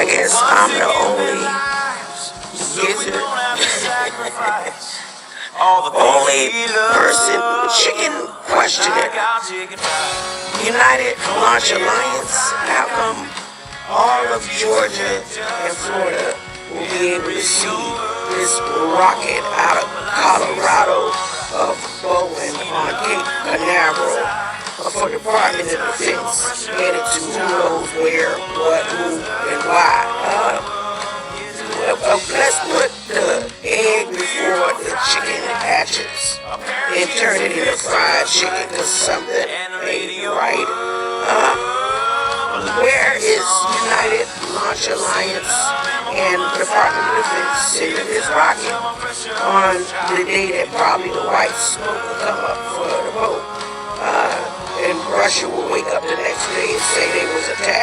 I guess I'm the only gizzard, only person, chicken questioner. United Launch Alliance, how come all of Georgia and Florida will be able to see this rocket out of Colorado of Bowen on Cape Canaveral for Department of Defense headed to who knows where, what, who, and why? Let's put the egg before the chicken hatches and turn it into fried chicken because something ain't right. Where is United Launch Alliance and Department of Defense sending this rocket on the day that probably the white smoke will come up for the vote? And Russia will wake up the next day and say they was attacked.